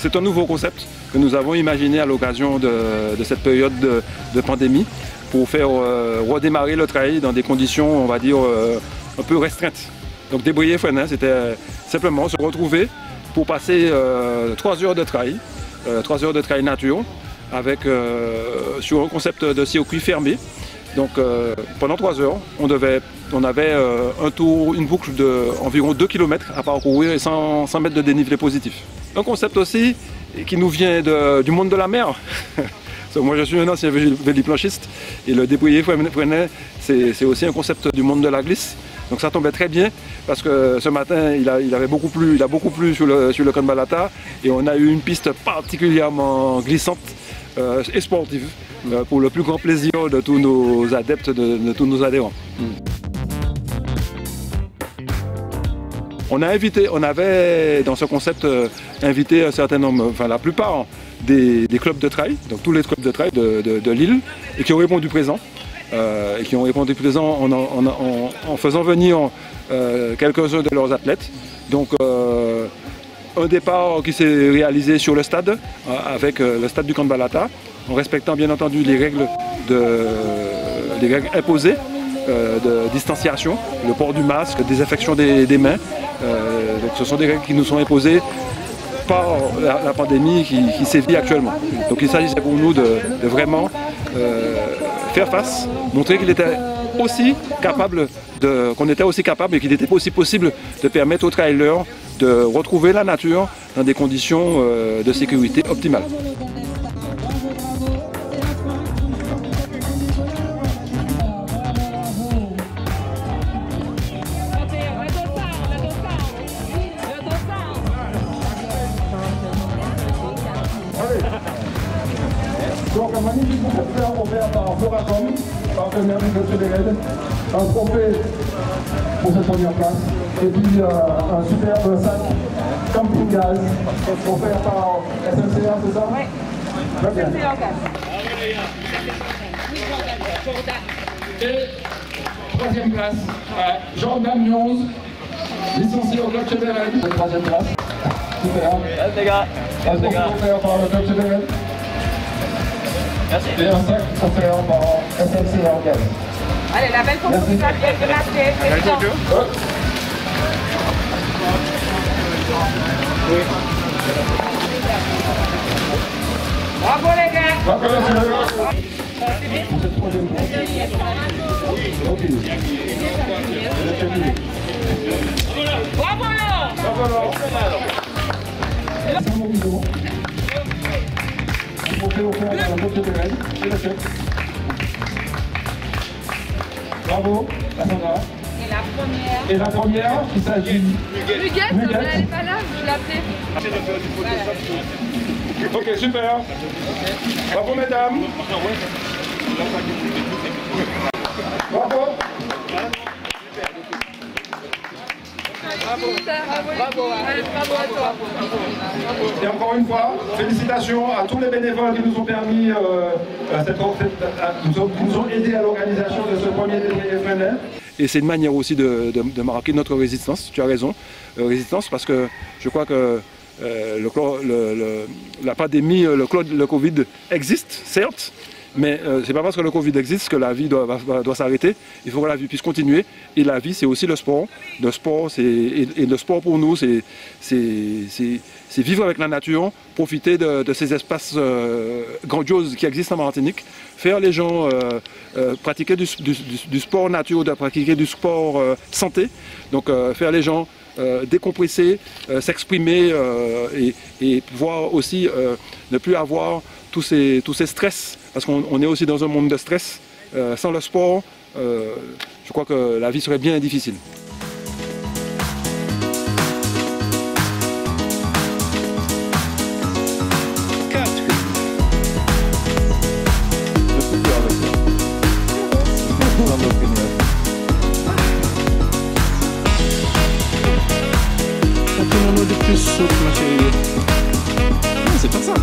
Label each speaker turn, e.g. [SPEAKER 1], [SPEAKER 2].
[SPEAKER 1] C'est un nouveau concept que nous avons imaginé à l'occasion de cette période de pandémie pour faire redémarrer le trail dans des conditions, on va dire, un peu restreintes. Donc débrayer freiner, c'était simplement se retrouver pour passer 3 heures de trail, 3 heures de trail nature, avec, sur un concept de circuit fermé. Donc pendant 3 heures, on avait un tour, une boucle d'environ 2 km à parcourir et 100 mètres de dénivelé positif. Un concept aussi qui nous vient du monde de la mer. Moi je suis un ancien véliplanchiste et le débrayer freiner, c'est aussi un concept du monde de la glisse. Donc ça tombait très bien parce que ce matin il a beaucoup plu sur le Col Balata et on a eu une piste particulièrement glissante et sportive pour le plus grand plaisir de tous nos adeptes, de tous nos adhérents. On avait dans ce concept invité un certain nombre, enfin la plupart des clubs de trail, donc tous les clubs de trail de Lille, et qui ont répondu présent. En faisant venir quelques-uns de leurs athlètes. Donc un départ qui s'est réalisé sur le stade, avec le stade du Camp Balata, en respectant bien entendu les règles imposées de distanciation, le port du masque, désinfection des mains. Donc ce sont des règles qui nous sont imposées par la pandémie qui sévit actuellement. Donc il s'agissait pour nous de vraiment faire face, montrer qu'il était aussi capable qu'on était aussi capable et qu'il était aussi possible de permettre aux trailers de retrouver la nature dans des conditions de sécurité optimales.
[SPEAKER 2] Donc un magnifique concept offert par Floracom, partenaire du Club Chédérel, un trophée pour cette première place, et puis un superbe sac camping gaz offert par SNCR, c'est ça? Oui. Très bien. Et troisième place, Jordan Nyons, licencié au Club Chédérel. Troisième place. Super.
[SPEAKER 3] Merci les gars.
[SPEAKER 2] Un trophée offert par le Club Chédérel.
[SPEAKER 3] Merci.
[SPEAKER 2] Et un sac offert par SNCR Gaz.
[SPEAKER 4] Allez, la belle photo de Gabriel de la président. Bravo les gars.
[SPEAKER 2] Bravo les gars. Pour cette troisième place.
[SPEAKER 4] Bravo Laurent.
[SPEAKER 2] Bravo Laurent. Saint-Maurice. Trophée offert par le Club Chédérel. C'est le chef. Bravo, Cassandra. Et la première, il s'agit
[SPEAKER 4] Huguette, elle n'est pas là, je l'appelais.
[SPEAKER 2] Voilà. Ok, super. Bravo, mesdames. Bravo.
[SPEAKER 4] Bravo à toi.
[SPEAKER 2] Et encore une fois, félicitations à tous les bénévoles qui nous ont permis, qui nous ont aidés à l'organisation de ce premier débrief freiner.
[SPEAKER 1] Et c'est une manière aussi de marquer notre résistance, tu as raison, résistance parce que je crois que la pandémie, le Covid existe, certes, mais c'est pas parce que le Covid existe que la vie doit s'arrêter. Il faut que la vie puisse continuer. Et la vie, c'est aussi le sport. Le sport, et le sport pour nous, c'est vivre avec la nature, profiter de ces espaces grandioses qui existent en Martinique, faire les gens pratiquer du sport nature, de pratiquer du sport santé. Donc faire les gens décompresser, s'exprimer et pouvoir aussi ne plus avoir tous ces stress. Parce qu'on est aussi dans un monde de stress. Sans le sport, je crois que la vie serait bien difficile.
[SPEAKER 5] C'est pas ça.